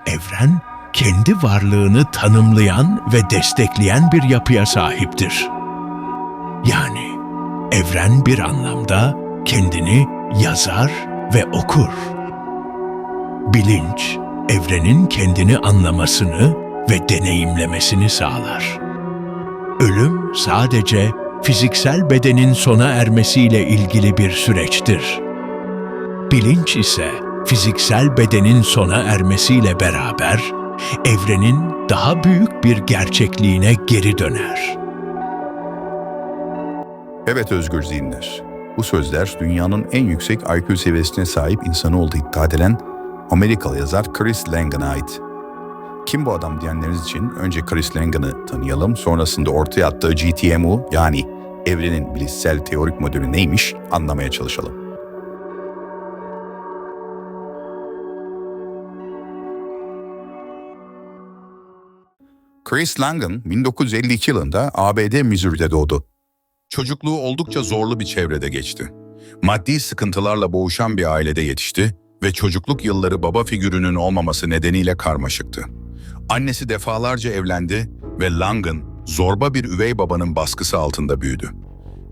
Evren, kendi varlığını tanımlayan ve destekleyen bir yapıya sahiptir. Yani evren bir anlamda kendini yazar ve okur. Bilinç, evrenin kendini anlamasını ve deneyimlemesini sağlar. Ölüm sadece fiziksel bedenin sona ermesiyle ilgili bir süreçtir. Bilinç ise fiziksel bedenin sona ermesiyle beraber evrenin daha büyük bir gerçekliğine geri döner. Evet özgür zihinler. Bu sözler dünyanın en yüksek IQ seviyesine sahip insanı olduğu iddia edilen Amerikalı yazar Chris Langan'a ait. Kim bu adam diyenleriniz için önce Chris Langan'ı tanıyalım, sonrasında ortaya attığı GTMU yani evrenin bilişsel teorik modeli neymiş anlamaya çalışalım. Chris Langan 1952 yılında ABD Missouri'de doğdu. Çocukluğu oldukça zorlu bir çevrede geçti. Maddi sıkıntılarla boğuşan bir ailede yetişti ve çocukluk yılları baba figürünün olmaması nedeniyle karmaşıktı. Annesi defalarca evlendi ve Langan zorba bir üvey babanın baskısı altında büyüdü.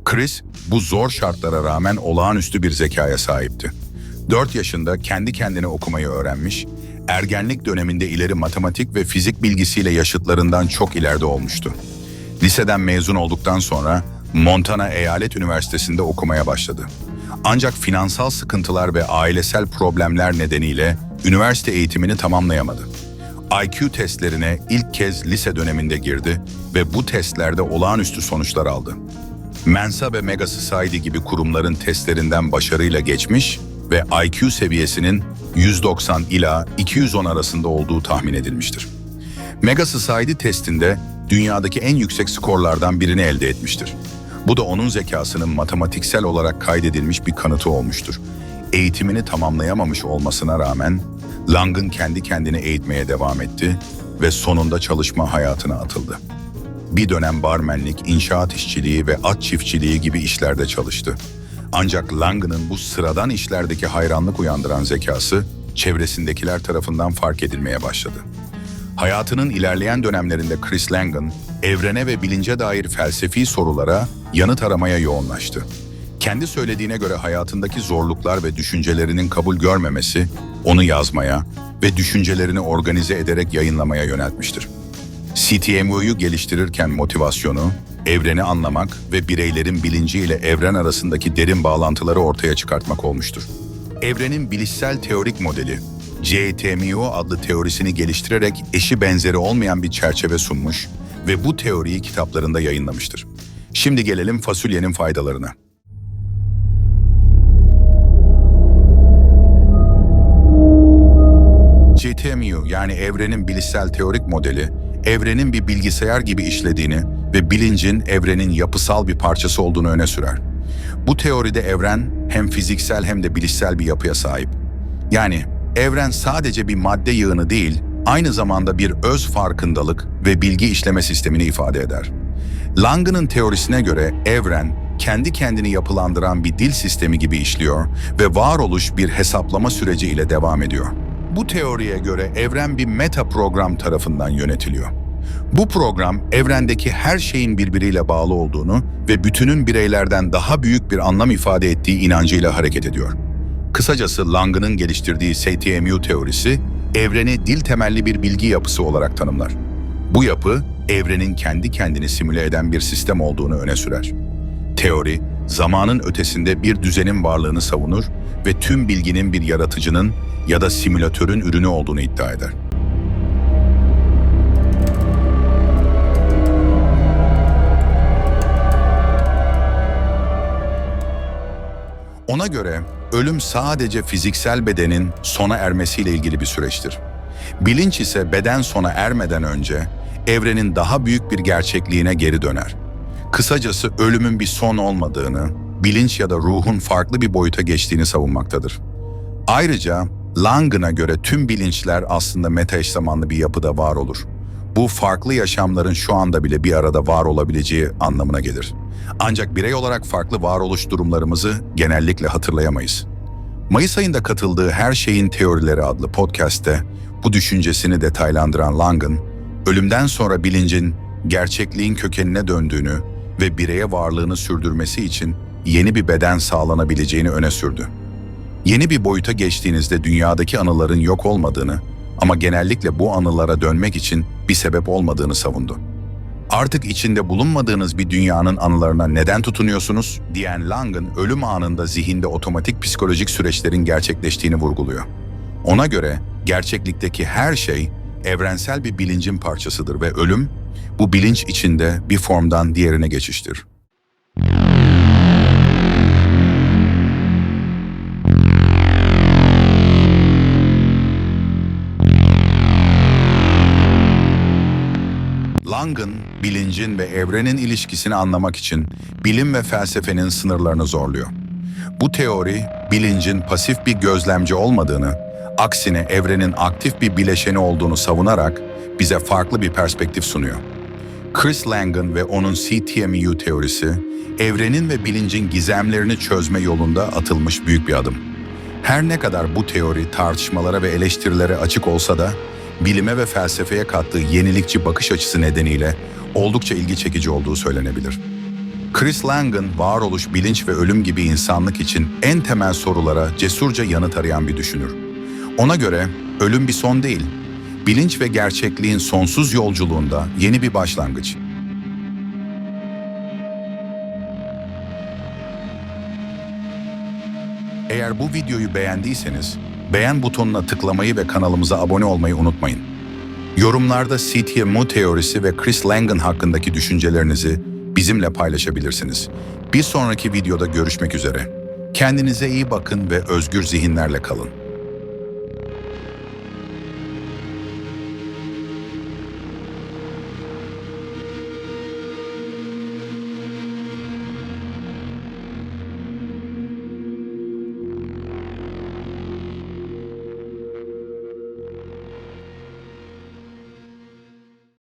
Chris bu zor şartlara rağmen olağanüstü bir zekaya sahipti. 4 yaşında kendi kendine okumayı öğrenmiş, ergenlik döneminde ileri matematik ve fizik bilgisiyle yaşıtlarından çok ileride olmuştu. Liseden mezun olduktan sonra Montana Eyalet Üniversitesi'nde okumaya başladı. Ancak finansal sıkıntılar ve ailesel problemler nedeniyle üniversite eğitimini tamamlayamadı. IQ testlerine ilk kez lise döneminde girdi ve bu testlerde olağanüstü sonuçlar aldı. Mensa ve Mega Society gibi kurumların testlerinden başarıyla geçmiş ve IQ seviyesinin 190 ila 210 arasında olduğu tahmin edilmiştir. Mega Society testinde dünyadaki en yüksek skorlardan birini elde etmiştir. Bu da onun zekasının matematiksel olarak kaydedilmiş bir kanıtı olmuştur. Eğitimini tamamlayamamış olmasına rağmen Langan kendi kendini eğitmeye devam etti ve sonunda çalışma hayatına atıldı. Bir dönem barmenlik, inşaat işçiliği ve at çiftçiliği gibi işlerde çalıştı. Ancak Langan'ın bu sıradan işlerdeki hayranlık uyandıran zekası çevresindekiler tarafından fark edilmeye başladı. Hayatının ilerleyen dönemlerinde Chris Langan, evrene ve bilince dair felsefi sorulara yanıt aramaya yoğunlaştı. Kendi söylediğine göre hayatındaki zorluklar ve düşüncelerinin kabul görmemesi, onu yazmaya ve düşüncelerini organize ederek yayınlamaya yöneltmiştir. CTMU'yu geliştirirken motivasyonu, evreni anlamak ve bireylerin bilinciyle evren arasındaki derin bağlantıları ortaya çıkartmak olmuştur. Evrenin bilişsel teorik modeli, GTMU adlı teorisini geliştirerek eşi benzeri olmayan bir çerçeve sunmuş ve bu teoriyi kitaplarında yayınlamıştır. Şimdi gelelim fasulyenin faydalarına. GTMU yani evrenin bilişsel teorik modeli, evrenin bir bilgisayar gibi işlediğini ve bilincin evrenin yapısal bir parçası olduğunu öne sürer. Bu teoride evren hem fiziksel hem de bilişsel bir yapıya sahip. Yani evren sadece bir madde yığını değil, aynı zamanda bir öz farkındalık ve bilgi işleme sistemini ifade eder. Langan'ın teorisine göre evren, kendi kendini yapılandıran bir dil sistemi gibi işliyor ve varoluş bir hesaplama süreci ile devam ediyor. Bu teoriye göre evren bir meta program tarafından yönetiliyor. Bu program, evrendeki her şeyin birbiriyle bağlı olduğunu ve bütünün bireylerden daha büyük bir anlam ifade ettiği inancıyla hareket ediyor. Kısacası Langan'ın geliştirdiği CTMU teorisi, evreni dil temelli bir bilgi yapısı olarak tanımlar. Bu yapı, evrenin kendi kendini simüle eden bir sistem olduğunu öne sürer. Teori, zamanın ötesinde bir düzenin varlığını savunur ve tüm bilginin bir yaratıcının ya da simülatörün ürünü olduğunu iddia eder. Ona göre ölüm sadece fiziksel bedenin sona ermesiyle ilgili bir süreçtir. Bilinç ise beden sona ermeden önce evrenin daha büyük bir gerçekliğine geri döner. Kısacası ölümün bir son olmadığını, bilinç ya da ruhun farklı bir boyuta geçtiğini savunmaktadır. Ayrıca Langan'a göre tüm bilinçler aslında meta eş zamanlı bir yapıda var olur. Bu farklı yaşamların şu anda bile bir arada var olabileceği anlamına gelir. Ancak birey olarak farklı varoluş durumlarımızı genellikle hatırlayamayız. Mayıs ayında katıldığı Her Şeyin Teorileri adlı podcast'te Bu düşüncesini detaylandıran Langen, ölümden sonra bilincin gerçekliğin kökenine döndüğünü ve bireye varlığını sürdürmesi için yeni bir beden sağlanabileceğini öne sürdü. Yeni bir boyuta geçtiğinizde dünyadaki anıların yok olmadığını ama genellikle bu anılara dönmek için bir sebep olmadığını savundu. Artık içinde bulunmadığınız bir dünyanın anılarına neden tutunuyorsunuz diyen Langen, ölüm anında zihinde otomatik psikolojik süreçlerin gerçekleştiğini vurguluyor. Ona göre gerçeklikteki her şey evrensel bir bilincin parçasıdır ve ölüm, bu bilinç içinde bir formdan diğerine geçiştir. Langen, bilincin ve evrenin ilişkisini anlamak için bilim ve felsefenin sınırlarını zorluyor. Bu teori, bilincin pasif bir gözlemci olmadığını, aksine evrenin aktif bir bileşeni olduğunu savunarak bize farklı bir perspektif sunuyor. Chris Langen ve onun CTMU teorisi, evrenin ve bilincin gizemlerini çözme yolunda atılmış büyük bir adım. Her ne kadar bu teori tartışmalara ve eleştirilere açık olsa da, bilime ve felsefeye kattığı yenilikçi bakış açısı nedeniyle oldukça ilgi çekici olduğu söylenebilir. Chris Langen, varoluş, bilinç ve ölüm gibi insanlık için en temel sorulara cesurca yanıt arayan bir düşünür. Ona göre ölüm bir son değil, bilinç ve gerçekliğin sonsuz yolculuğunda yeni bir başlangıç. Eğer bu videoyu beğendiyseniz, beğen butonuna tıklamayı ve kanalımıza abone olmayı unutmayın. Yorumlarda CTMU teorisi ve Chris Langen hakkındaki düşüncelerinizi bizimle paylaşabilirsiniz. Bir sonraki videoda görüşmek üzere. Kendinize iyi bakın ve özgür zihinlerle kalın.